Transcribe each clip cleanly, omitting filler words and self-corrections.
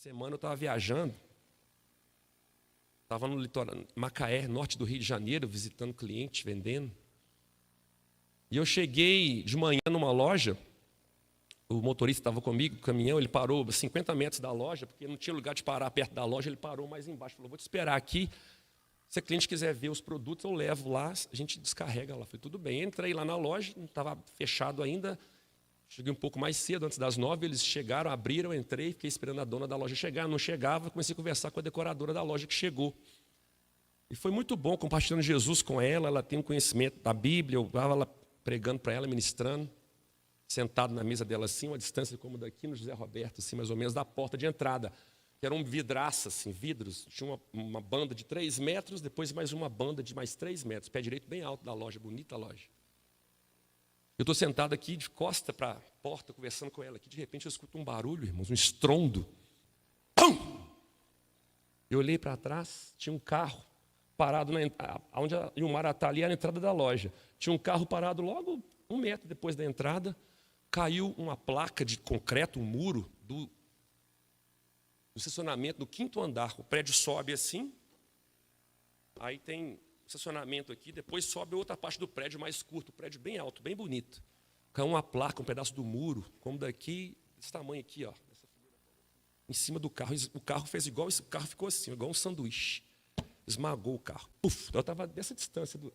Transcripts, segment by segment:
semana eu estava viajando, estava no litoral, Macaé, norte do Rio de Janeiro, visitando cliente, vendendo. E eu cheguei de manhã numa loja, o motorista estava comigo, o caminhão, ele parou 50 metros da loja, porque não tinha lugar de parar perto da loja, ele parou mais embaixo, falou, vou te esperar aqui, se a cliente quiser ver os produtos, eu levo lá, a gente descarrega lá. Falei, tudo bem, entrei lá na loja, não estava fechado ainda, cheguei um pouco mais cedo, antes das 9, eles chegaram, abriram, eu entrei, fiquei esperando a dona da loja chegar, não chegava, comecei a conversar com a decoradora da loja que chegou. E foi muito bom, compartilhando Jesus com ela, ela tem um conhecimento da Bíblia, eu estava lá pregando para ela, ministrando, sentado na mesa dela assim, uma distância como daqui no José Roberto, assim, mais ou menos, da porta de entrada, que era um vidraça, assim, vidros, tinha uma banda de 3 metros, depois mais uma banda de mais 3 metros, pé direito bem alto da loja, bonita a loja. Eu estou sentado aqui de costa para a porta, conversando com ela aqui, de repente eu escuto um barulho, irmãos, um estrondo. Pum! Eu olhei para trás, tinha um carro parado, onde a Ilmara está ali, na entrada da loja. Tinha um carro parado logo 1 metro depois da entrada, caiu uma placa de concreto, um muro do estacionamento do 5º andar. O prédio sobe assim, aí tem estacionamento aqui, depois sobe outra parte do prédio mais curto, um prédio bem alto, bem bonito. Caiu uma placa, um pedaço do muro, como daqui, desse tamanho aqui, ó, em cima do carro. O carro fez igual, o carro ficou assim, igual um sanduíche. Esmagou o carro. Puf, eu estava dessa distância do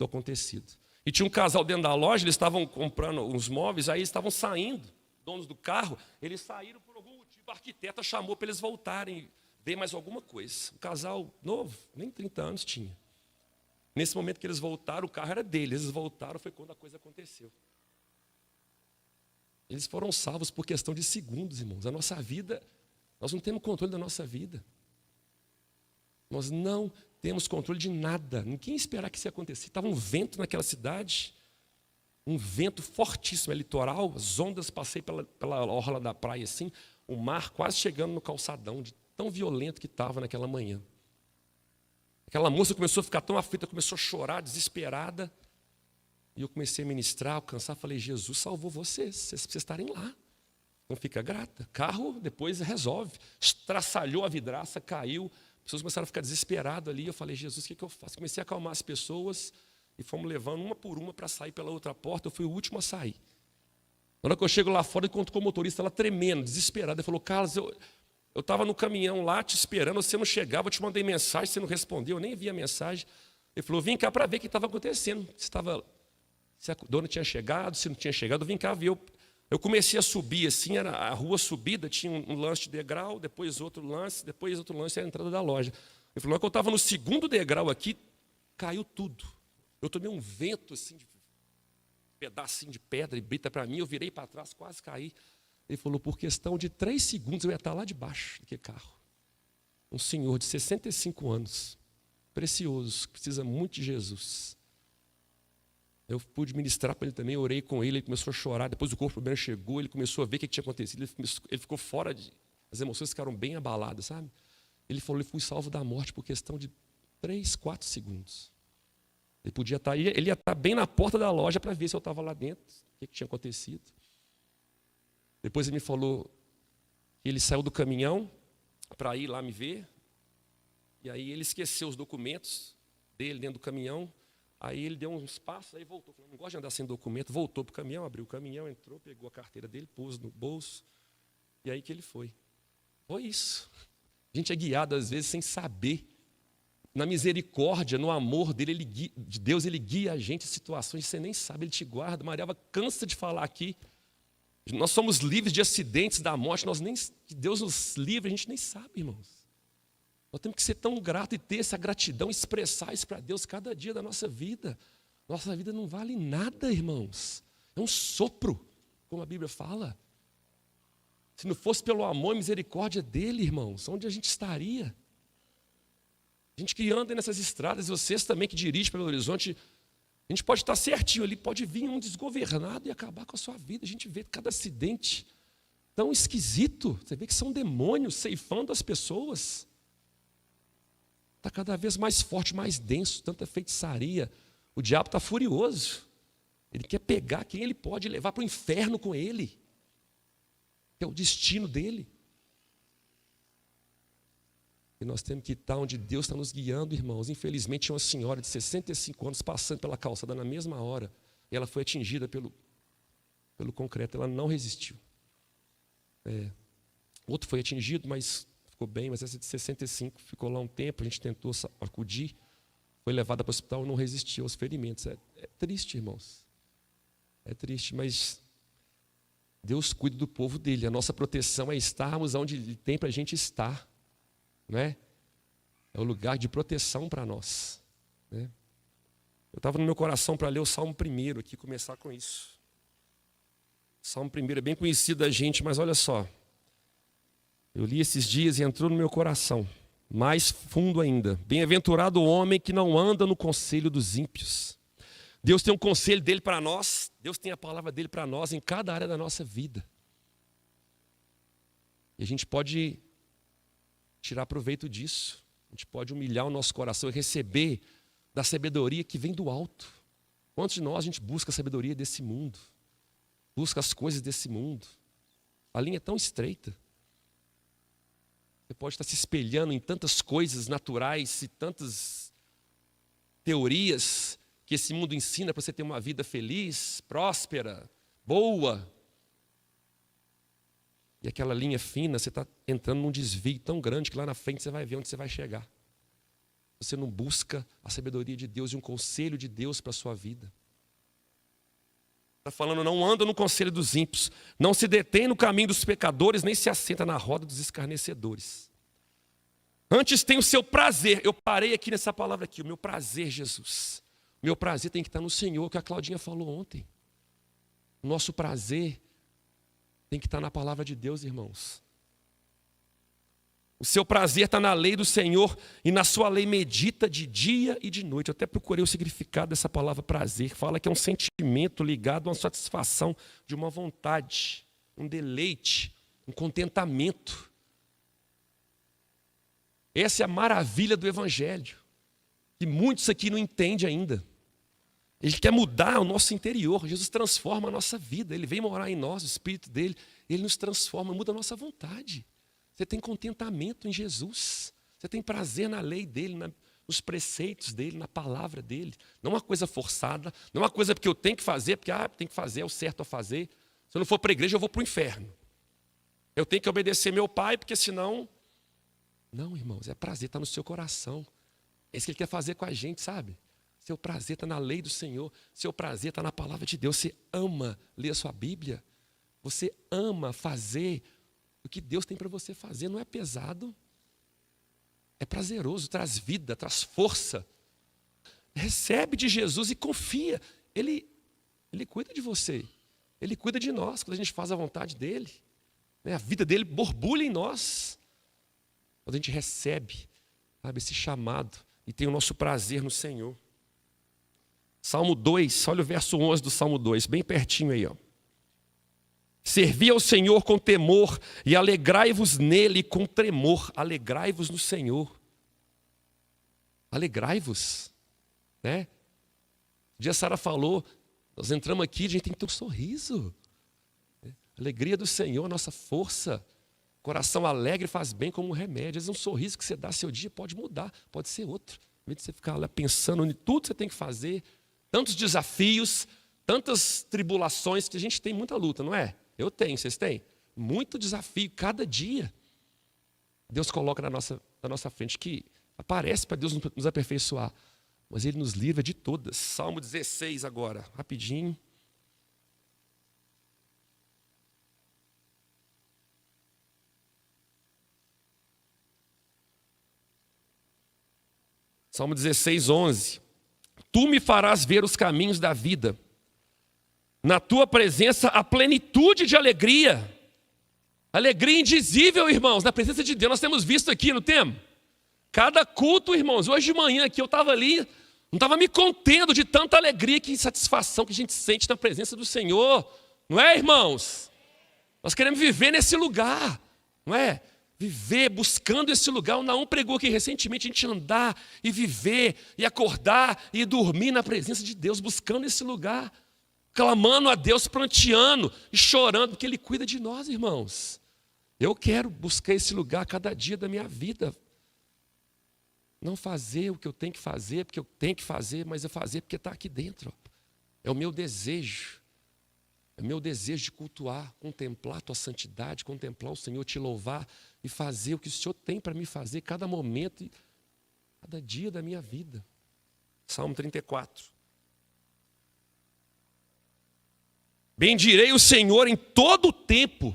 acontecido. E tinha um casal dentro da loja, eles estavam comprando uns móveis, aí eles estavam saindo, donos do carro, eles saíram por algum motivo, a arquiteta chamou para eles voltarem, ver mais alguma coisa. Um casal novo, nem 30 anos tinha. Nesse momento que eles voltaram, o carro era deles, eles voltaram, foi quando a coisa aconteceu. Eles foram salvos por questão de segundos, irmãos. A nossa vida, nós não temos controle da nossa vida. Nós não temos controle de nada. Ninguém esperava que isso ia acontecer. Estava um vento naquela cidade, um vento fortíssimo, é litoral, as ondas, passei pela orla da praia assim, o mar quase chegando no calçadão, de tão violento que estava naquela manhã. Aquela moça começou a ficar tão aflita, começou a chorar, desesperada. E eu comecei a ministrar, alcançar, falei, Jesus salvou vocês precisam estarem lá. Não fica grata. Carro depois resolve. Estraçalhou a vidraça, caiu. As pessoas começaram a ficar desesperadas ali. Eu falei, Jesus, o que eu faço? Comecei a acalmar as pessoas e fomos levando uma por uma para sair pela outra porta. Eu fui o último a sair. Na hora que eu chego lá fora, encontro com o motorista, ela tremendo, desesperada. Ele falou, Carlos, eu estava no caminhão lá te esperando, você não chegava, eu te mandei mensagem, você não respondeu, eu nem vi a mensagem. Ele falou, vim cá para ver o que estava acontecendo. Se a dona tinha chegado, se não tinha chegado, eu vim cá ver. Eu comecei a subir assim, era a rua subida, tinha um lance de degrau, depois outro lance, era a entrada da loja. Ele falou, que eu estava no 2º degrau aqui, caiu tudo. Eu tomei um vento assim, de pedacinho de pedra e brita para mim, eu virei para trás, quase caí. Ele falou, por questão de 3 segundos eu ia estar lá debaixo daquele carro. Um senhor de 65 anos, precioso, que precisa muito de Jesus. Eu pude ministrar para ele também, orei com ele, ele começou a chorar, depois o corpo primeiro chegou, ele começou a ver o que tinha acontecido, ele ficou fora, as emoções ficaram bem abaladas, sabe? Ele falou, ele fui salvo da morte por questão de 3, 4 segundos. Ele podia estar, ele ia estar bem na porta da loja para ver se eu estava lá dentro, o que tinha acontecido. Depois ele me falou que ele saiu do caminhão para ir lá me ver, e aí ele esqueceu os documentos dele dentro do caminhão. Aí ele deu uns passos, aí voltou. Falou, não gosto de andar sem documento. Voltou para o caminhão, abriu o caminhão, entrou, pegou a carteira dele, pôs no bolso. E aí que ele foi. Foi isso. A gente é guiado, às vezes, sem saber. Na misericórdia, no amor dele, de Deus, ele guia a gente em situações que você nem sabe, ele te guarda. Mariava cansa de falar aqui. Nós somos livres de acidentes da morte. Que Deus nos livre, a gente nem sabe, irmãos. Nós temos que ser tão grato e ter essa gratidão, expressar isso para Deus cada dia da nossa vida. Nossa vida não vale nada, irmãos. É um sopro, como a Bíblia fala. Se não fosse pelo amor e misericórdia dele, irmãos, onde a gente estaria? A gente que anda nessas estradas, vocês também que dirigem para Belo Horizonte, a gente pode estar certinho ali, pode vir um desgovernado e acabar com a sua vida. A gente vê cada acidente tão esquisito. Você vê que são demônios ceifando as pessoas. Está cada vez mais forte, mais denso, tanta feitiçaria. O diabo está furioso. Ele quer pegar quem ele pode levar para o inferno com ele. Que é o destino dele. E nós temos que estar onde Deus está nos guiando, irmãos. Infelizmente, tinha uma senhora de 65 anos passando pela calçada na mesma hora. E ela foi atingida pelo concreto. Ela não resistiu. Outro foi atingido, mas ficou bem. Mas essa de 65 ficou lá um tempo. A gente tentou acudir. Foi levada para o hospital e não resistiu aos ferimentos. É triste, irmãos. É triste, mas Deus cuida do povo dele. A nossa proteção é estarmos onde Ele tem para a gente estar. Não é? É o lugar de proteção para nós. Né? Eu estava no meu coração para ler o Salmo 1 aqui, começar com isso. O Salmo 1 é bem conhecido da gente, mas olha só. Eu li esses dias e entrou no meu coração. Mais fundo ainda. Bem-aventurado o homem que não anda no conselho dos ímpios. Deus tem um conselho dele para nós. Deus tem a palavra dele para nós em cada área da nossa vida. E a gente pode tirar proveito disso. A gente pode humilhar o nosso coração e receber da sabedoria que vem do alto. Quantos de nós a gente busca a sabedoria desse mundo? Busca as coisas desse mundo. A linha é tão estreita. Você pode estar se espelhando em tantas coisas naturais e tantas teorias que esse mundo ensina para você ter uma vida feliz, próspera, boa. E aquela linha fina, você está entrando num desvio tão grande que lá na frente você vai ver onde você vai chegar. Você não busca a sabedoria de Deus e um conselho de Deus para a sua vida. Está falando, não anda no conselho dos ímpios, não se detém no caminho dos pecadores, nem se assenta na roda dos escarnecedores. Antes tem o seu prazer. Eu parei aqui nessa palavra aqui, o meu prazer, Jesus. O meu prazer tem que estar no Senhor, que a Claudinha falou ontem. O nosso prazer tem que estar na palavra de Deus, irmãos. O seu prazer está na lei do Senhor e na sua lei medita de dia e de noite. Eu até procurei o significado dessa palavra prazer. Fala que é um sentimento ligado a uma satisfação de uma vontade, um deleite, um contentamento. Essa é a maravilha do Evangelho, que muitos aqui não entendem ainda. Ele quer mudar o nosso interior. Jesus transforma a nossa vida. Ele vem morar em nós, o Espírito dele. Ele nos transforma, muda a nossa vontade. Você tem contentamento em Jesus. Você tem prazer na lei dele, nos preceitos dele, na palavra dele. Não é uma coisa forçada, não é uma coisa porque eu tenho que fazer, porque tem que fazer, é o certo a fazer. Se eu não for para a igreja, eu vou para o inferno. Eu tenho que obedecer meu pai, porque senão... Não, irmãos, é prazer, está no seu coração. É isso que ele quer fazer com a gente, sabe? Seu prazer está na lei do Senhor. Seu prazer está na palavra de Deus. Você ama ler a sua Bíblia. Você ama fazer o que Deus tem para você fazer. Não é pesado. É prazeroso, traz vida, traz força. Recebe de Jesus e confia. Ele cuida de você. Ele cuida de nós quando a gente faz a vontade dele. A vida dele borbulha em nós. Quando a gente recebe, sabe, esse chamado e tem o nosso prazer no Senhor. Salmo 2, olha o verso 11 do Salmo 2, bem pertinho aí. Ó. Servi ao Senhor com temor e alegrai-vos nele com tremor. Alegrai-vos no Senhor. Alegrai-vos. Né? Um dia a Sara falou, nós entramos aqui, a gente tem que ter um sorriso. A alegria do Senhor, nossa força. Coração alegre faz bem como um remédio. Às vezes um sorriso que você dá, seu dia pode mudar, pode ser outro. Em vez de você ficar lá pensando em tudo que você tem que fazer, tantos desafios, tantas tribulações, que a gente tem muita luta, não é? Eu tenho, vocês têm? Muito desafio, cada dia. Deus coloca na nossa frente, que aparece para Deus nos aperfeiçoar. Mas Ele nos livra de todas. Salmo 16 agora, rapidinho. Salmo 16, 11. Tu me farás ver os caminhos da vida. Na tua presença a plenitude de alegria. Alegria indizível, irmãos, na presença de Deus. Nós temos visto aqui, não temos? Cada culto, irmãos. Hoje de manhã aqui eu estava ali, não estava me contendo de tanta alegria e satisfação que a gente sente na presença do Senhor. Não é, irmãos? Nós queremos viver nesse lugar, não é? Viver buscando esse lugar. O Naum pregou aqui recentemente, a gente andar e viver, e acordar e dormir na presença de Deus, buscando esse lugar, clamando a Deus, pranteando e chorando, porque Ele cuida de nós, irmãos. Eu quero buscar esse lugar cada dia da minha vida. Não fazer o que eu tenho que fazer, porque eu tenho que fazer, mas eu fazer porque está aqui dentro. Ó. É o meu desejo. É o meu desejo de cultuar, contemplar a tua santidade, contemplar o Senhor, te louvar e fazer o que o Senhor tem para me fazer, cada momento e cada dia da minha vida. Salmo 34. Bendirei o Senhor em todo o tempo.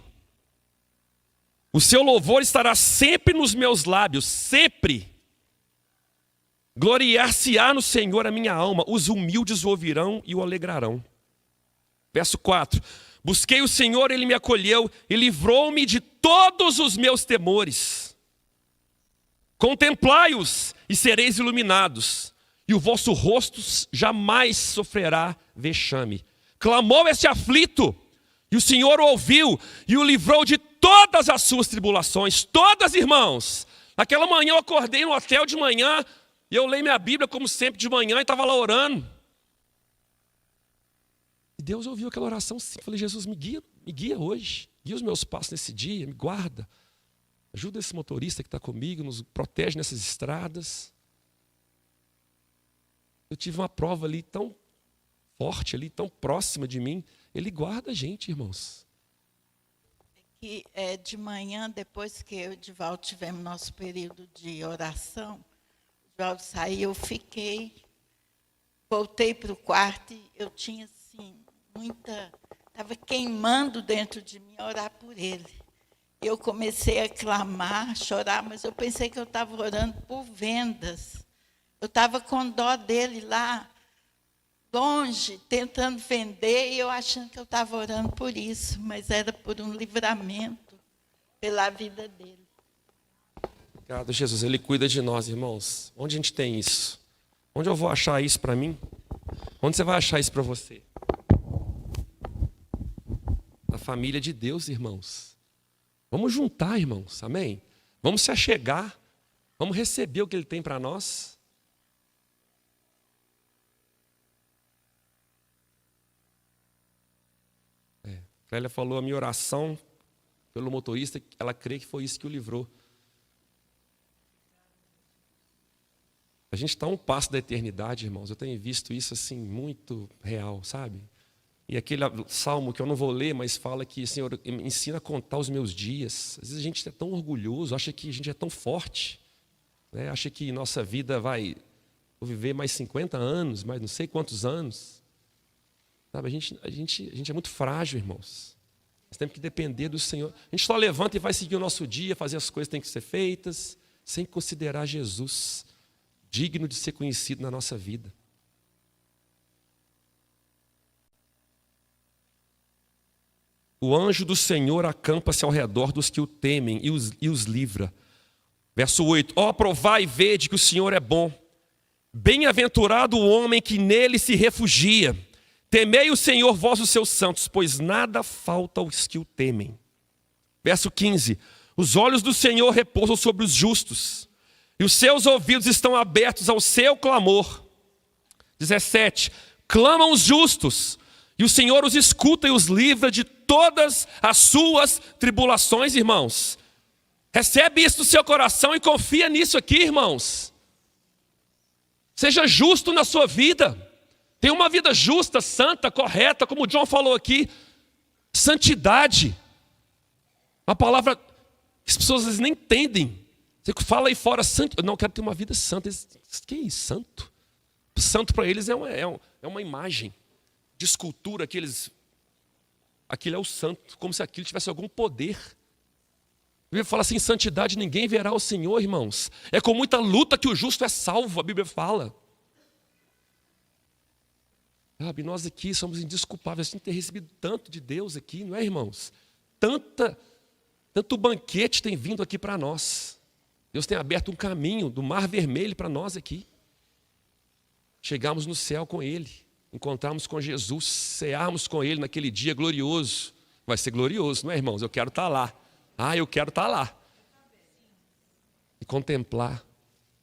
O seu louvor estará sempre nos meus lábios, sempre. Gloriar-se-á no Senhor a minha alma, os humildes o ouvirão e o alegrarão. Verso 4. Busquei o Senhor, Ele me acolheu e livrou-me de todos os meus temores. Contemplai-os e sereis iluminados, e o vosso rosto jamais sofrerá vexame. Clamou este aflito, e o Senhor o ouviu e o livrou de todas as suas tribulações. Todas, irmãos. Naquela manhã eu acordei no hotel de manhã, e eu leio minha Bíblia como sempre de manhã e estava lá orando. E Deus ouviu aquela oração sim. Falei, Jesus, me guia hoje. Guia os meus passos nesse dia, me guarda. Ajuda esse motorista que está comigo, nos protege nessas estradas. Eu tive uma prova ali tão forte, ali tão próxima de mim. Ele guarda a gente, irmãos. E de manhã, depois que eu e o Divaldo tivemos nosso período de oração, o Divaldo saiu, eu fiquei, voltei para o quarto e eu tinha assim, estava queimando dentro de mim orar por ele. Eu comecei a clamar, chorar, mas eu pensei que eu estava orando por vendas. Eu estava com dó dele lá, longe, tentando vender, e eu achando que eu estava orando por isso, mas era por um livramento pela vida dele. Obrigado, Jesus. Ele cuida de nós, irmãos. Onde a gente tem isso? Onde eu vou achar isso para mim? Onde você vai achar isso para você? Na família de Deus, irmãos. Vamos juntar, irmãos, amém? Vamos se achegar, vamos receber o que Ele tem para nós. Clélia falou a minha oração pelo motorista, ela crê que foi isso que o livrou. A gente está a um passo da eternidade, irmãos. Eu tenho visto isso assim muito real, sabe? E aquele salmo que eu não vou ler, mas fala que, Senhor, me ensina a contar os meus dias. Às vezes a gente é tão orgulhoso, acha que a gente é tão forte, né? Acha que nossa vida vou viver mais 50 anos, mais não sei quantos anos. Sabe, a gente é muito frágil, irmãos. Nós temos que depender do Senhor. A gente só levanta e vai seguir o nosso dia, fazer as coisas que têm que ser feitas, sem considerar Jesus digno de ser conhecido na nossa vida. O anjo do Senhor acampa-se ao redor dos que o temem e os livra. Verso 8. Ó, provai e vede que o Senhor é bom. Bem-aventurado o homem que nele se refugia. Temei o Senhor, vós os seus santos, pois nada falta aos que o temem. Verso 15. Os olhos do Senhor repousam sobre os justos, e os seus ouvidos estão abertos ao seu clamor. 17. Clamam os justos, e o Senhor os escuta e os livra de todas as suas tribulações, irmãos. Recebe isso no seu coração e confia nisso aqui, irmãos. Seja justo na sua vida. Tenha uma vida justa, santa, correta, como o John falou aqui. Santidade. Uma palavra que as pessoas às vezes nem entendem. Você fala aí fora, santo. Eu não quero ter uma vida santa. Que é isso, santo? Santo para eles é uma imagem de escultura que eles... Aquilo é o santo, como se aquilo tivesse algum poder. A Bíblia fala assim, em santidade ninguém verá o Senhor, irmãos. É com muita luta que o justo é salvo, a Bíblia fala. Sabe, nós aqui somos indesculpáveis, assim, ter recebido tanto de Deus aqui, não é, irmãos? Tanto banquete tem vindo aqui para nós. Deus tem aberto um caminho do mar vermelho para nós aqui. Chegarmos no céu com Ele, encontrarmos com Jesus, cearmos com Ele naquele dia glorioso. Vai ser glorioso, não é, irmãos? Eu quero estar lá. Eu quero estar lá. E contemplar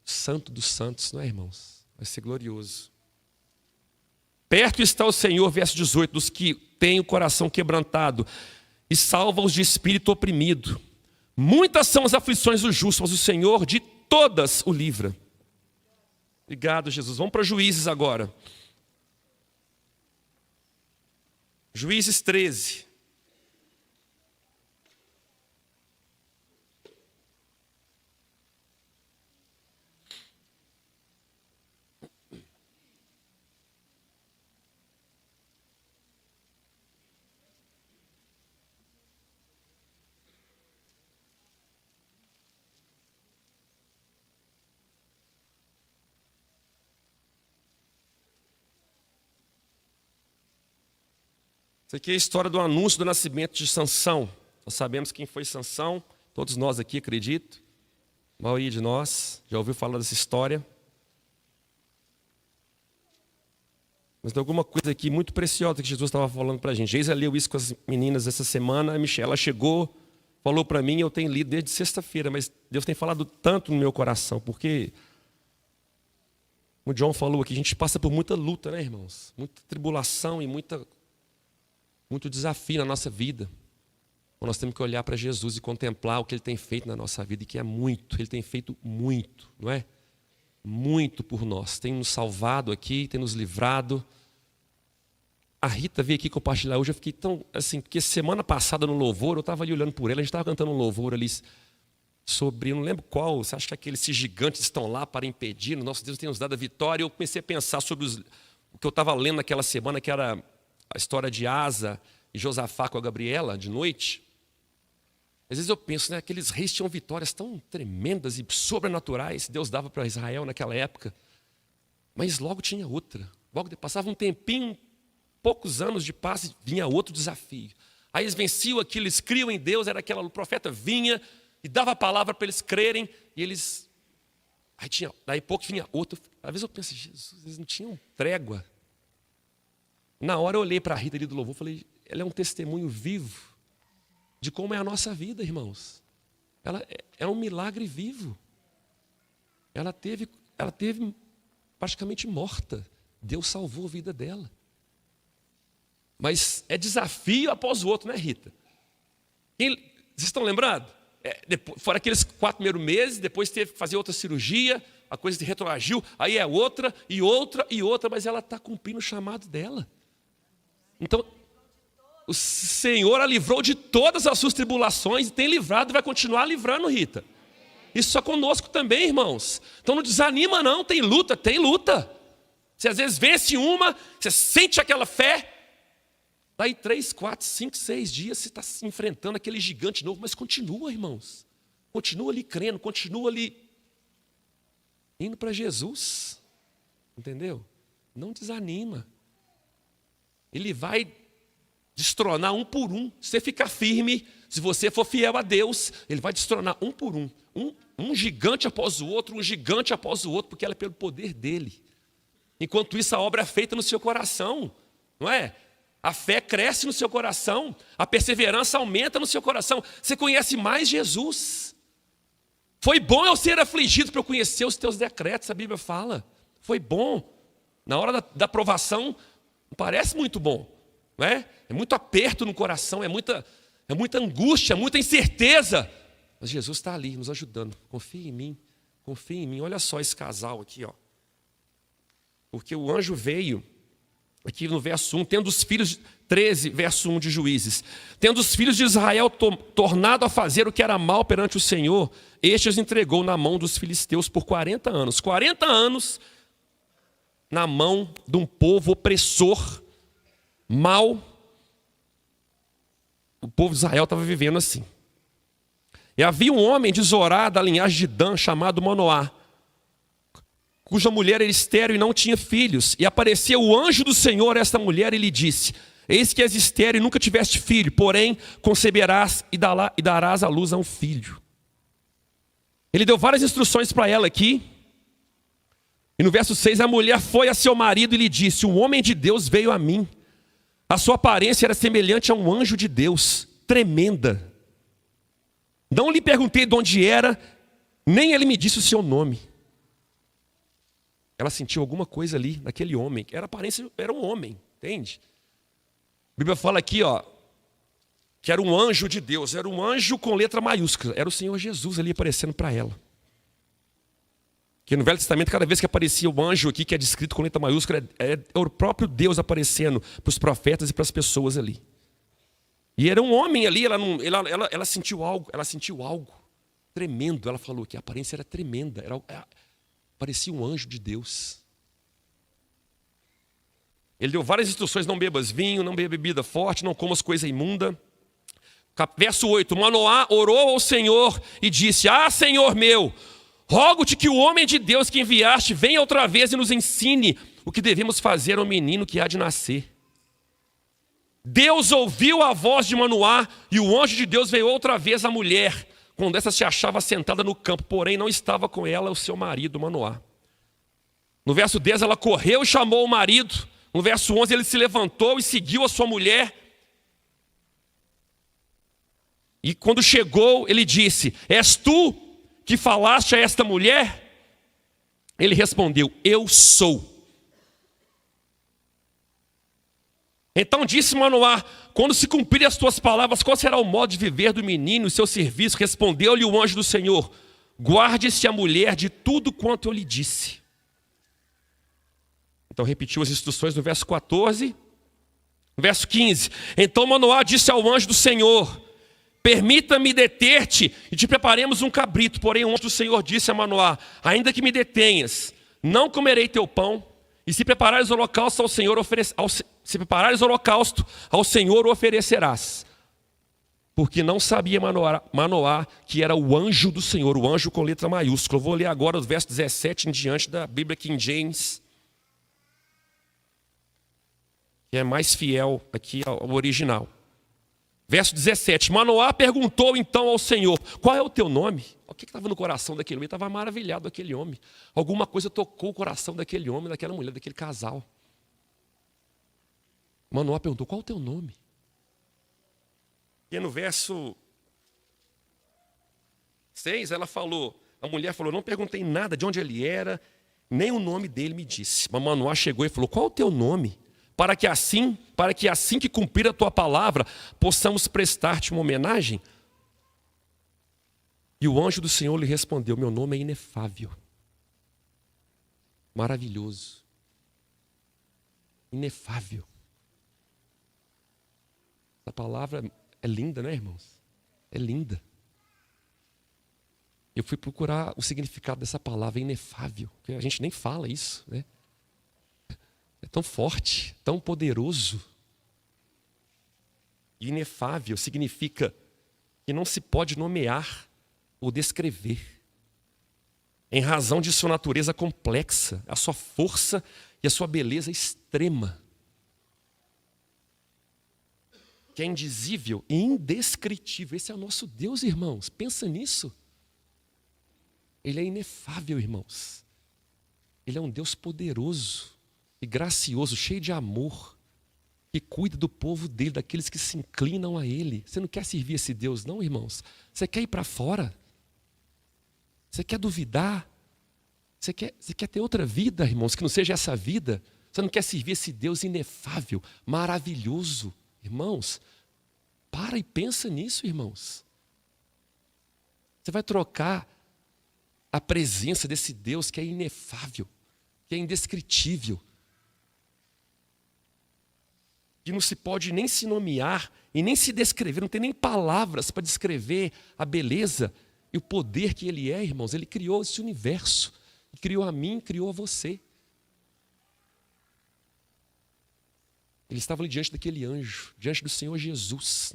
o Santo dos Santos, não é, irmãos? Vai ser glorioso. Perto está o Senhor, verso 18, dos que têm o coração quebrantado e salva-os de espírito oprimido. Muitas são as aflições do justo, mas o Senhor de todas o livra. Obrigado, Jesus. Vamos para Juízes agora. Juízes 13. Isso aqui é a história do anúncio do nascimento de Sansão. Nós sabemos quem foi Sansão, todos nós aqui, acredito. A maioria de nós já ouviu falar dessa história. Mas tem alguma coisa aqui muito preciosa que Jesus estava falando para a gente. Geisa leu isso com as meninas essa semana. A Michela chegou, falou para mim, eu tenho lido desde sexta-feira, mas Deus tem falado tanto no meu coração, porque o John falou aqui, a gente passa por muita luta, né, irmãos? Muita tribulação e muito desafio na nossa vida. Nós temos que olhar para Jesus e contemplar o que Ele tem feito na nossa vida, e que é muito, Ele tem feito muito, não é? Muito por nós, tem nos salvado aqui, tem nos livrado. A Rita veio aqui compartilhar hoje, eu fiquei tão, assim, porque semana passada no louvor, eu estava ali olhando por ela, a gente estava cantando um louvor ali sobre, eu não lembro qual, você acha que aqueles gigantes estão lá para impedir, nosso Deus tem nos dado a vitória, e eu comecei a pensar sobre o que eu estava lendo naquela semana, que era a história de Asa e Josafá com a Gabriela, de noite. Às vezes eu penso, né, aqueles reis tinham vitórias tão tremendas e sobrenaturais, Deus dava para Israel naquela época, mas logo tinha outra. Logo passava um tempinho, poucos anos de paz, e vinha outro desafio. Aí eles venciam aquilo, eles criam em Deus, era aquela, o profeta vinha e dava a palavra para eles crerem, e eles... Daí pouco vinha outro. Às vezes eu penso, Jesus, eles não tinham trégua. Na hora eu olhei para a Rita ali do louvor e falei, ela é um testemunho vivo de como é a nossa vida, irmãos. Ela é um milagre vivo. Ela teve praticamente morta. Deus salvou a vida dela. Mas é desafio após o outro, né, Rita? Vocês estão lembrados? Foram aqueles 4 primeiros meses, depois teve que fazer outra cirurgia, a coisa retroagiu, aí é outra, e outra, e outra, mas ela está cumprindo o chamado dela. Então, o Senhor a livrou de todas as suas tribulações, e tem livrado e vai continuar livrando, Rita. Isso é conosco também, irmãos. Então não desanima não, tem luta, tem luta. Você às vezes vence uma, você sente aquela fé, daí 3, 4, 5, 6 dias você está se enfrentando aquele gigante novo, mas continua, irmãos. Continua ali crendo, continua ali indo para Jesus. Entendeu? Não desanima. Ele vai destronar um por um. Se você ficar firme, se você for fiel a Deus, Ele vai destronar um por um. Um gigante após o outro, um gigante após o outro, porque ela é pelo poder dEle. Enquanto isso, a obra é feita no seu coração, não é? A fé cresce no seu coração, a perseverança aumenta no seu coração. Você conhece mais Jesus. Foi bom eu ser afligido para eu conhecer os teus decretos, a Bíblia fala. Foi bom. Na hora da provação, não parece muito bom, não é? É muito aperto no coração, é muita angústia, muita incerteza. Mas Jesus está ali nos ajudando. Confia em mim, confia em mim. Olha só esse casal aqui, ó. Porque o anjo veio, aqui no verso 1, tendo os filhos, 13, verso 1 de Juízes. Tendo os filhos de Israel tornado a fazer o que era mal perante o Senhor, este os entregou na mão dos filisteus por 40 anos. 40 anos na mão de um povo opressor, mal. O povo de Israel estava vivendo assim. E havia um homem de Zorá, da linhagem de Dan, chamado Manoá, cuja mulher era estéril e não tinha filhos. E apareceu o anjo do Senhor a esta mulher e lhe disse: eis que és estéril e nunca tiveste filho, porém conceberás e darás à luz a um filho. Ele deu várias instruções para ela aqui. E no verso 6, a mulher foi a seu marido e lhe disse: um homem de Deus veio a mim. A sua aparência era semelhante a um anjo de Deus, tremenda. Não lhe perguntei de onde era, nem ele me disse o seu nome. Ela sentiu alguma coisa ali naquele homem, que era aparência, era um homem, entende? A Bíblia fala aqui, ó, que era um anjo de Deus, era um anjo com letra maiúscula, era o Senhor Jesus ali aparecendo para ela. Que no Velho Testamento, cada vez que aparecia o anjo aqui, que é descrito com letra maiúscula, é o próprio Deus aparecendo para os profetas e para as pessoas ali. E era um homem ali, ela sentiu algo tremendo. Ela falou que a aparência era tremenda, parecia um anjo de Deus. Ele deu várias instruções: não bebas vinho, não beba bebida forte, não comas coisa imunda. Verso 8, Manoá orou ao Senhor e disse: Ah, Senhor meu, rogo-te que o homem de Deus que enviaste venha outra vez e nos ensine o que devemos fazer ao menino que há de nascer. Deus ouviu a voz de Manoá e o anjo de Deus veio outra vez à mulher, quando essa se achava sentada no campo, porém não estava com ela o seu marido Manoá. No verso 10 ela correu e chamou o marido. No verso 11 ele se levantou e seguiu a sua mulher. E quando chegou ele disse: És tu que falaste a esta mulher? Ele respondeu: Eu sou. Então disse Manoá: Quando se cumprirem as tuas palavras, qual será o modo de viver do menino e seu serviço? Respondeu-lhe o anjo do Senhor: Guarde-se a mulher de tudo quanto eu lhe disse. Então repetiu as instruções no verso 14. No verso 15: Então Manoá disse ao anjo do Senhor: Permita-me deter-te e te preparemos um cabrito. Porém o anjo do Senhor disse a Manoá: Ainda que me detenhas, não comerei teu pão. E se preparares holocausto ao Senhor, ao Senhor o oferecerás. Porque não sabia Manoá que era o anjo do Senhor, o anjo com letra maiúscula. Eu vou ler agora o verso 17 em diante da Bíblia King James, que é mais fiel aqui ao original. Verso 17, Manoá perguntou então ao Senhor: Qual é o teu nome? O que estava no coração daquele homem? Ele estava maravilhado aquele homem. Alguma coisa tocou o coração daquele homem, daquela mulher, daquele casal. Manoá perguntou: Qual é o teu nome? E no verso 6 a mulher falou: Não perguntei nada de onde ele era, nem o nome dele me disse. Mas Manoá chegou e falou: Qual é o teu nome? Para que assim que cumprir a tua palavra, possamos prestar-te uma homenagem. E o anjo do Senhor lhe respondeu: Meu nome é inefável. Maravilhoso. Inefável. Essa palavra é linda, né, irmãos? É linda. Eu fui procurar o significado dessa palavra, inefável, porque a gente nem fala isso, né? É tão forte, tão poderoso. Inefável significa que não se pode nomear ou descrever, em razão de sua natureza complexa, a sua força e a sua beleza extrema, que é indizível e indescritível. Esse é o nosso Deus, irmãos. Pensa nisso. Ele é inefável, irmãos. Ele é um Deus poderoso e gracioso, cheio de amor, que cuida do povo dele, daqueles que se inclinam a ele. Você não quer servir esse Deus, não, irmãos? Você quer ir para fora? Você quer duvidar? Você quer ter outra vida, irmãos, que não seja essa vida? Você não quer servir esse Deus inefável, maravilhoso? Irmãos, para e pensa nisso, irmãos. Você vai trocar a presença desse Deus que é inefável, que é indescritível, que não se pode nem se nomear e nem se descrever, não tem nem palavras para descrever a beleza e o poder que Ele é, irmãos. Ele criou esse universo, criou a mim, criou a você. Ele estava ali diante daquele anjo, diante do Senhor Jesus,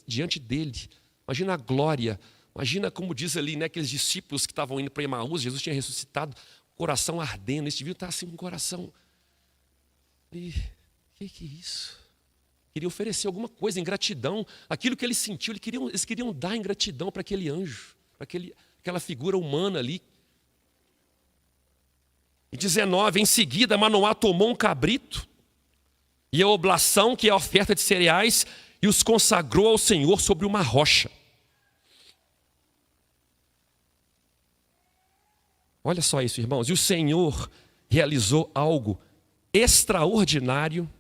diante dele. Imagina a glória, imagina como diz ali, né, aqueles discípulos que estavam indo para Emaús, Jesus tinha ressuscitado, coração ardendo, eles deviam estar assim com o coração. E o que é isso? Queria oferecer alguma coisa em gratidão, aquilo que ele sentiu, eles queriam dar em gratidão para aquele anjo, para aquela figura humana ali. E 19, em seguida Manoá tomou um cabrito e a oblação, que é a oferta de cereais, e os consagrou ao Senhor sobre uma rocha. Olha só isso, irmãos. E o Senhor realizou algo extraordinário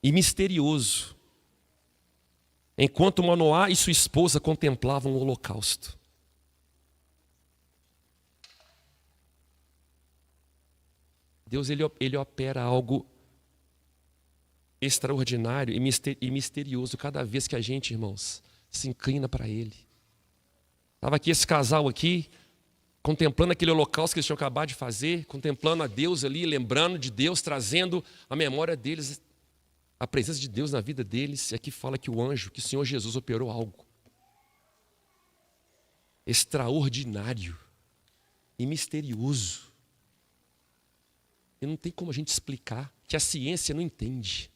e misterioso, enquanto Manoá e sua esposa contemplavam o holocausto. Deus ele opera algo extraordinário e misterioso cada vez que a gente, irmãos, se inclina para Ele. Estava aqui esse casal aqui, contemplando aquele holocausto que eles tinham acabado de fazer, contemplando a Deus ali, lembrando de Deus, trazendo a memória deles, a presença de Deus na vida deles. E aqui fala que o anjo, que o Senhor Jesus operou algo extraordinário e misterioso. E não tem como a gente explicar, que a ciência não entende.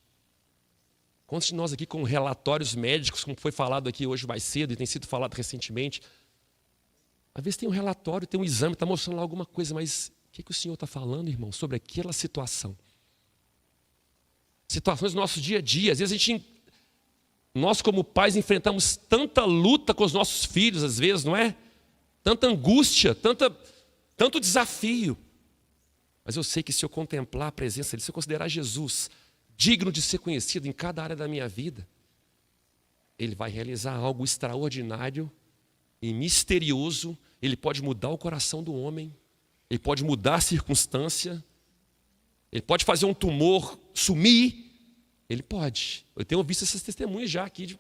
Quantos de nós aqui com relatórios médicos, como foi falado aqui hoje mais cedo e tem sido falado recentemente, às vezes tem um relatório, tem um exame, está mostrando lá alguma coisa, mas o que o Senhor está falando, irmão, sobre aquela situação? Situações do nosso dia a dia. Às vezes nós como pais enfrentamos tanta luta com os nossos filhos, às vezes, não é? Tanta angústia, tanto desafio. Mas eu sei que se eu contemplar a presença dele, se eu considerar Jesus digno de ser conhecido em cada área da minha vida, ele vai realizar algo extraordinário e misterioso. Ele pode mudar o coração do homem, ele pode mudar a circunstância, ele pode fazer um tumor sumir, ele pode. Eu tenho visto esses testemunhos já aqui, de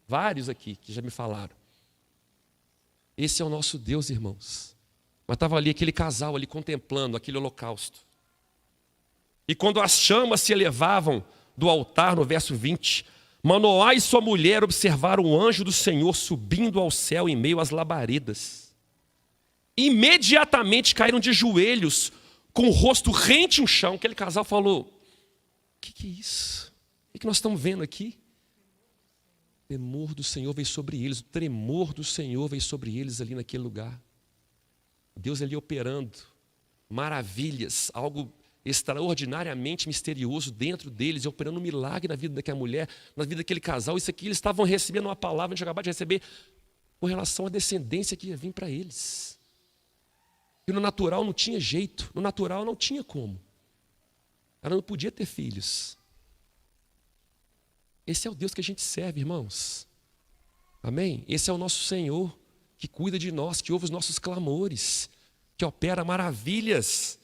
vários aqui que já me falaram. Esse é o nosso Deus, irmãos. Mas estava ali aquele casal ali contemplando aquele holocausto. E quando as chamas se elevavam do altar, no verso 20, Manoá e sua mulher observaram o anjo do Senhor subindo ao céu em meio às labaredas. Imediatamente caíram de joelhos, com o rosto rente no chão. Aquele casal falou: o que é isso? O que nós estamos vendo aqui? O temor do Senhor veio sobre eles, o tremor do Senhor veio sobre eles ali naquele lugar. Deus ali operando maravilhas, algo extraordinariamente misterioso dentro deles, e operando um milagre na vida daquela mulher, na vida daquele casal. Isso aqui eles estavam recebendo uma palavra, a gente acabou de receber, com relação à descendência que ia vir para eles. E no natural não tinha jeito, no natural não tinha como. Ela não podia ter filhos. Esse é o Deus que a gente serve, irmãos. Amém? Esse é o nosso Senhor, que cuida de nós, que ouve os nossos clamores, que opera maravilhas.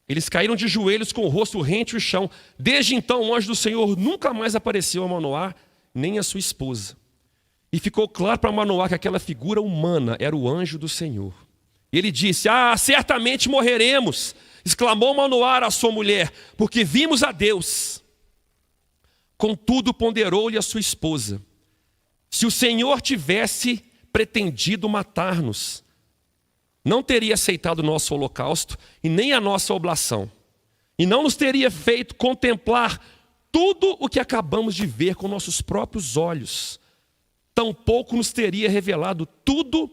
Eles caíram de joelhos com o rosto rente no chão. Desde então o anjo do Senhor nunca mais apareceu a Manoá, nem a sua esposa. E ficou claro para Manoá que aquela figura humana era o anjo do Senhor. Ele disse: certamente morreremos, exclamou Manoá à sua mulher, porque vimos a Deus. Contudo ponderou-lhe a sua esposa: se o Senhor tivesse pretendido matar-nos, não teria aceitado o nosso holocausto e nem a nossa oblação, e não nos teria feito contemplar tudo o que acabamos de ver com nossos próprios olhos, tampouco nos teria revelado tudo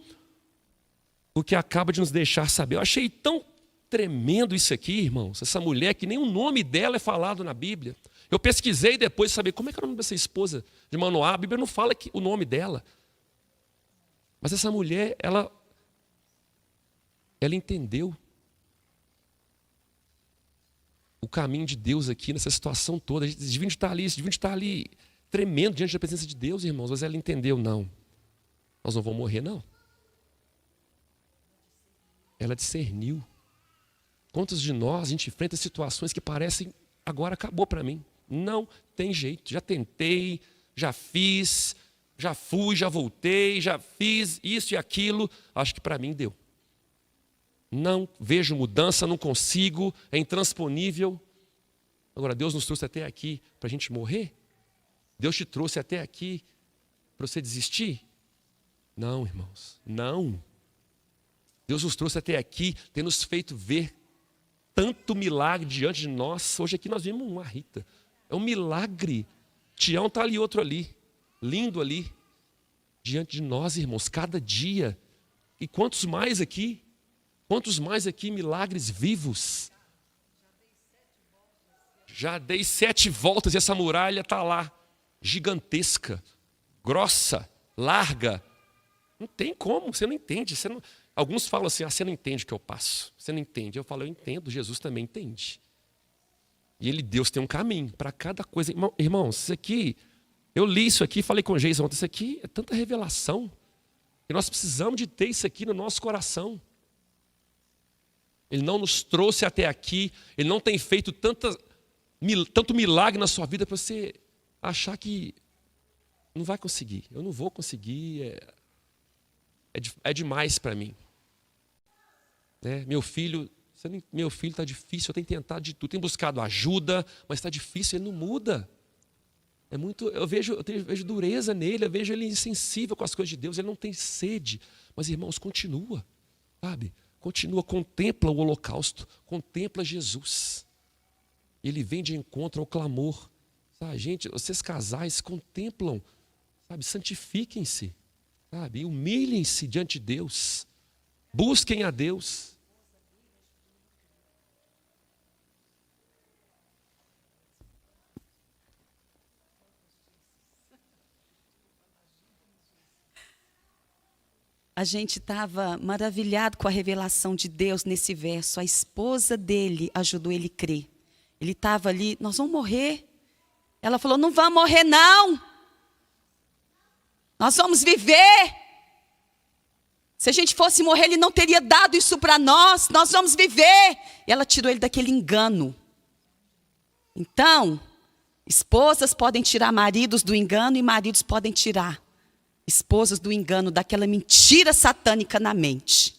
o que acaba de nos deixar saber. Eu achei tão tremendo isso aqui, irmãos, essa mulher que nem o nome dela é falado na Bíblia. Eu pesquisei depois saber como é que era o nome dessa esposa de Manoá. A Bíblia não fala o nome dela. Mas essa mulher, ela entendeu o caminho de Deus aqui nessa situação toda. A gente devia estar ali tremendo diante da presença de Deus, irmãos. Mas ela entendeu: não, nós não vamos morrer, não. Ela discerniu. Quantos de nós a gente enfrenta situações que parecem: agora acabou para mim. Não tem jeito, já tentei, já fiz, já fui, já voltei, já fiz isso e aquilo, acho que para mim deu. Não vejo mudança, não consigo, é intransponível. Agora, Deus nos trouxe até aqui para a gente morrer? Deus te trouxe até aqui para você desistir? Não, irmãos, não. Deus nos trouxe até aqui, tem nos feito ver tanto milagre diante de nós. Hoje aqui nós vimos uma Rita. É um milagre. Tião está ali, outro ali, lindo ali, diante de nós, irmãos, cada dia. E quantos mais aqui? Quantos mais aqui milagres vivos? Já dei 7 voltas e essa muralha está lá, gigantesca, grossa, larga. Não tem como, você não entende. Alguns falam assim: você não entende o que eu passo. Você não entende. Eu falo: eu entendo, Jesus também entende. E Deus tem um caminho para cada coisa. Irmãos, isso aqui, eu li isso aqui, falei com o Geison ontem, isso aqui é tanta revelação, que nós precisamos de ter isso aqui no nosso coração. Ele não nos trouxe até aqui, Ele não tem feito tanto milagre na sua vida para você achar que não vai conseguir. Eu não vou conseguir, é demais para mim. Né? Meu filho está difícil, eu tenho tentado de tudo, tenho buscado ajuda, mas está difícil, ele não muda. Eu vejo dureza nele, eu vejo ele insensível com as coisas de Deus, ele não tem sede. Mas, irmãos, continua, sabe? Continua, contempla o holocausto, contempla Jesus. Ele vem de encontro ao clamor. Sabe? Gente, vocês casais contemplam, sabe? Santifiquem-se, sabe? Humilhem-se diante de Deus. Busquem a Deus. A gente estava maravilhado com a revelação de Deus nesse verso. A esposa dele ajudou ele a crer. Ele estava ali, nós vamos morrer. Ela falou, não vamos morrer não. Nós vamos viver. Se a gente fosse morrer, ele não teria dado isso para nós. Nós vamos viver. E ela tirou ele daquele engano. Então, esposas podem tirar maridos do engano e maridos podem tirar esposas do engano, daquela mentira satânica na mente.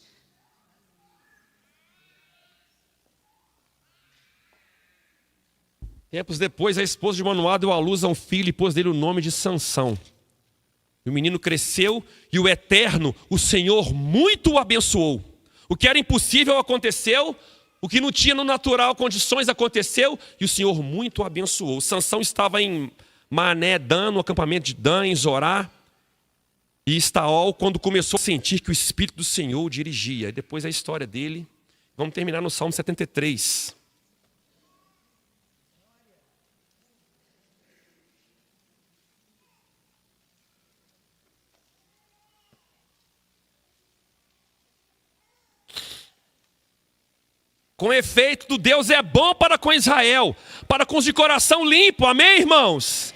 Tempos depois, a esposa de Manoá deu à luz a um filho e pôs dele o nome de Sansão. E o menino cresceu e o Eterno, o Senhor, muito o abençoou. O que era impossível aconteceu, o que não tinha no natural condições aconteceu, e o Senhor muito o abençoou. Sansão estava em Mané Dan, no acampamento de Dan, em Zorá, e Estaol, quando começou a sentir que o Espírito do Senhor o dirigia. E depois a história dele. Vamos terminar no Salmo 73. Com efeito, Deus é bom para com Israel, para com os de coração limpo. Amém, irmãos?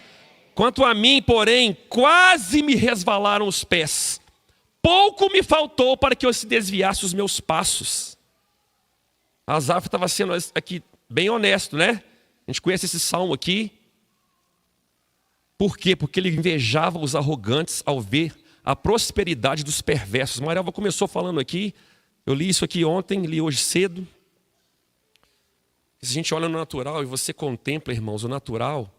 Quanto a mim, porém, quase me resvalaram os pés. Pouco me faltou para que eu se desviasse os meus passos. Asaf estava sendo aqui bem honesto, né? A gente conhece esse salmo aqui. Por quê? Porque ele invejava os arrogantes ao ver a prosperidade dos perversos. Marielva começou falando aqui, eu li isso aqui ontem, li hoje cedo. Se a gente olha no natural e você contempla, irmãos, o natural,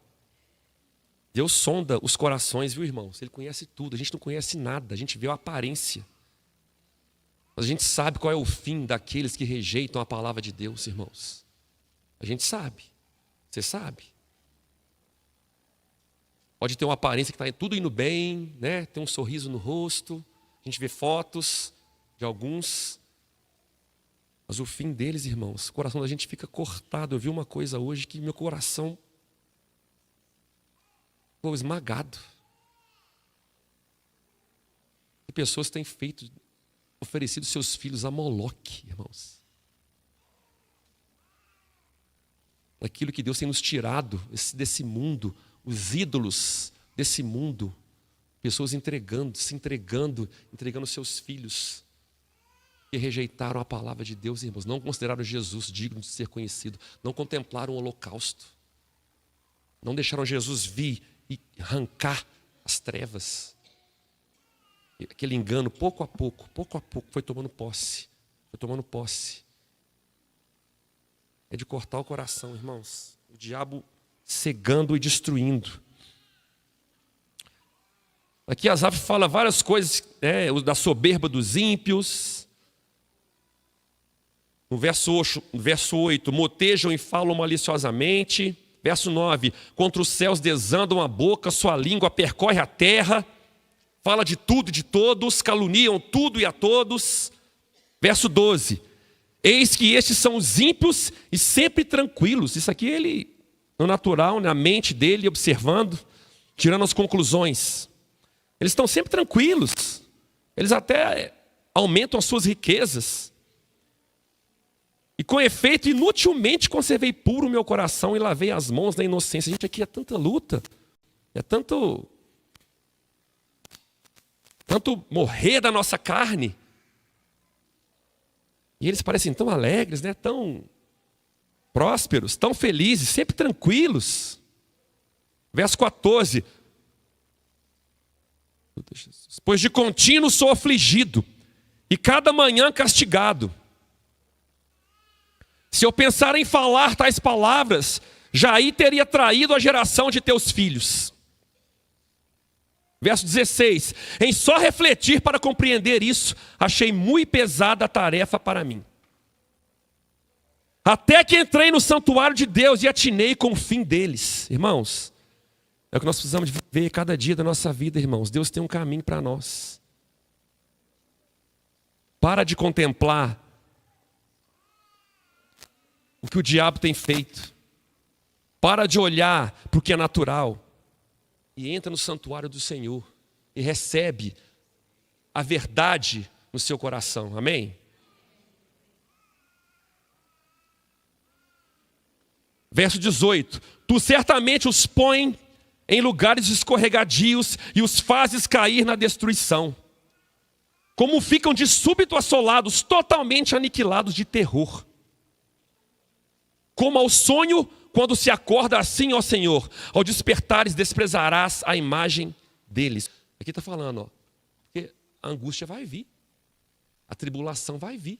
Deus sonda os corações, viu, irmãos? Ele conhece tudo, a gente não conhece nada, a gente vê a aparência. Mas a gente sabe qual é o fim daqueles que rejeitam a palavra de Deus, irmãos. A gente sabe, você sabe. Pode ter uma aparência que está tudo indo bem, né? Tem um sorriso no rosto, a gente vê fotos de alguns. Mas o fim deles, irmãos, o coração da gente fica cortado. Eu vi uma coisa hoje que meu coração ficou esmagado. E pessoas têm oferecido seus filhos a Moloque, irmãos. Aquilo que Deus tem nos tirado desse mundo, os ídolos desse mundo. Pessoas se entregando seus filhos. Que rejeitaram a palavra de Deus, irmãos. Não consideraram Jesus digno de ser conhecido. Não contemplaram o holocausto. Não deixaram Jesus vir e arrancar as trevas. E aquele engano, pouco a pouco, foi tomando posse. Foi tomando posse. É de cortar o coração, irmãos. O diabo cegando e destruindo. Aqui Asaf fala várias coisas, da soberba dos ímpios. No verso 8, motejam e falam maliciosamente. Verso 9, contra os céus desandam a boca, sua língua percorre a terra, fala de tudo e de todos, caluniam tudo e a todos. Verso 12, eis que estes são os ímpios e sempre tranquilos. Isso aqui ele, no natural, na mente dele, observando, tirando as conclusões. Eles estão sempre tranquilos, eles até aumentam as suas riquezas. E com efeito, inutilmente conservei puro o meu coração e lavei as mãos na inocência. Gente, aqui é tanta luta, é tanto morrer da nossa carne. E eles parecem tão alegres, né? Tão prósperos, tão felizes, sempre tranquilos. Verso 14. Pois de contínuo sou afligido, e cada manhã castigado. Se eu pensar em falar tais palavras, já aí teria traído a geração de teus filhos. Verso 16. Em só refletir para compreender isso, achei muito pesada a tarefa para mim. Até que entrei no santuário de Deus e atinei com o fim deles. Irmãos, é o que nós precisamos viver cada dia da nossa vida, irmãos. Deus tem um caminho para nós. Para de contemplar o que o diabo tem feito. Para de olhar para o que é natural. E entra no santuário do Senhor. E recebe a verdade no seu coração. Amém? Verso 18. Tu certamente os põe em lugares escorregadios e os fazes cair na destruição. Como ficam de súbito assolados, totalmente aniquilados de terror. Como ao sonho, quando se acorda assim, ó Senhor, ao despertares desprezarás a imagem deles. Aqui está falando, ó, porque a angústia vai vir, a tribulação vai vir,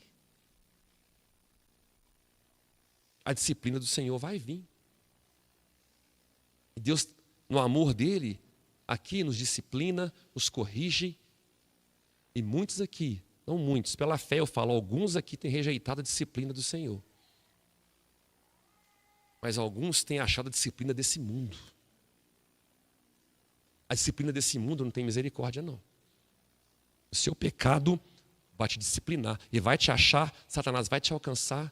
a disciplina do Senhor vai vir. E Deus, no amor dele, aqui nos disciplina, nos corrige. E muitos aqui, não muitos, pela fé eu falo, alguns aqui têm rejeitado a disciplina do Senhor. Mas alguns têm achado a disciplina desse mundo. A disciplina desse mundo não tem misericórdia, não. O seu pecado vai te disciplinar. E vai te achar, Satanás vai te alcançar.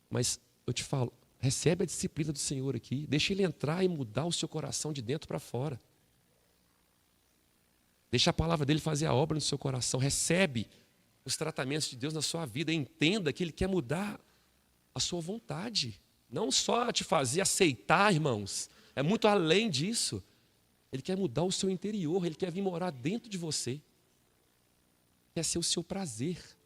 Mas eu te falo, recebe a disciplina do Senhor aqui. Deixa Ele entrar e mudar o seu coração de dentro para fora. Deixa a palavra dele fazer a obra no seu coração. Recebe os tratamentos de Deus na sua vida. Entenda que Ele quer mudar a sua vontade. Não só te fazer aceitar, irmãos. É muito além disso. Ele quer mudar o seu interior. Ele quer vir morar dentro de você. Quer ser o seu prazer. –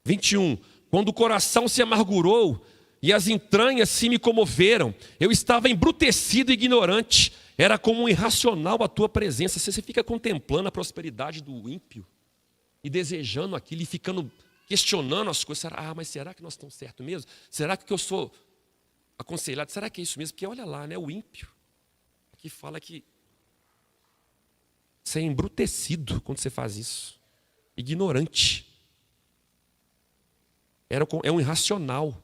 21. Quando o coração se amargurou e as entranhas se me comoveram, eu estava embrutecido e ignorante. Era como um irracional a tua presença. Você fica contemplando a prosperidade do ímpio e desejando aquilo e ficando questionando as coisas. Mas será que nós estamos certos mesmo? Será que o que eu sou aconselhado? Será que é isso mesmo? Porque olha lá, né, o ímpio aqui fala que você é embrutecido quando você faz isso. Ignorante. É um irracional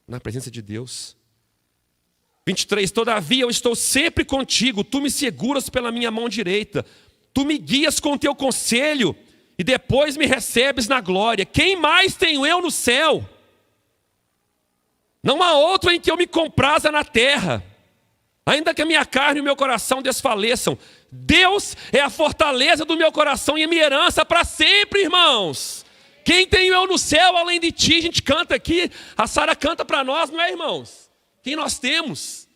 na presença de Deus. 23. Todavia eu estou sempre contigo. Tu me seguras pela minha mão direita. Tu me guias com teu conselho. E depois me recebes na glória. Quem mais tenho eu no céu? Não há outro em que eu me compraza na terra. Ainda que a minha carne e o meu coração desfaleçam. Deus é a fortaleza do meu coração e a minha herança para sempre, irmãos. Quem tenho eu no céu além de ti? A gente canta aqui, a Sara canta para nós, não é, irmãos? Quem nós temos?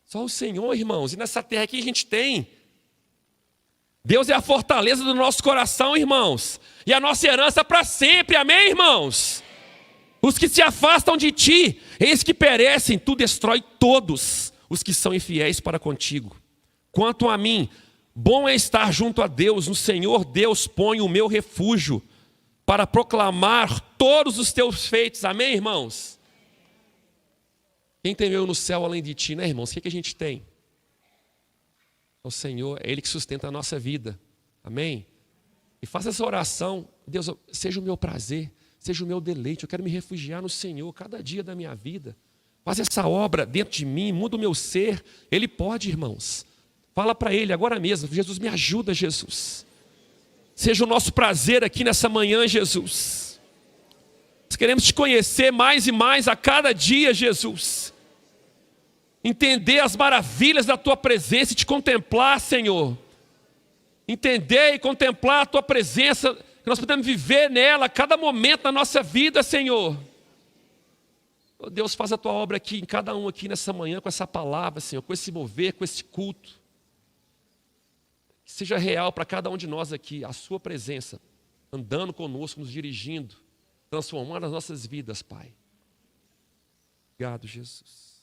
Só o Senhor, irmãos. E nessa terra aqui a gente tem. Deus é a fortaleza do nosso coração, irmãos. E a nossa herança para sempre, amém, irmãos? Os que se afastam de ti, eis que perecem, tu destrói todos os que são infiéis para contigo. Quanto a mim, bom é estar junto a Deus, no Senhor Deus põe o meu refúgio, para proclamar todos os teus feitos. Amém, irmãos? Quem tem eu no céu além de ti, né, irmãos? O que a gente tem? O Senhor, é Ele que sustenta a nossa vida. Amém? E faça essa oração. Deus, seja o meu prazer, seja o meu deleite. Eu quero me refugiar no Senhor cada dia da minha vida. Faz essa obra dentro de mim, muda o meu ser. Ele pode, irmãos. Fala para Ele agora mesmo. Jesus, me ajuda, Jesus. Seja o nosso prazer aqui nessa manhã, Jesus. Nós queremos te conhecer mais e mais a cada dia, Jesus. Entender as maravilhas da tua presença e te contemplar, Senhor. Entender e contemplar a tua presença, que nós podemos viver nela a cada momento da nossa vida, Senhor. Oh, Deus, faz a tua obra aqui, em cada um aqui nessa manhã, com essa palavra, Senhor, com esse mover, com esse culto. Que seja real para cada um de nós aqui, a sua presença, andando conosco, nos dirigindo, transformando as nossas vidas, Pai. Obrigado, Jesus.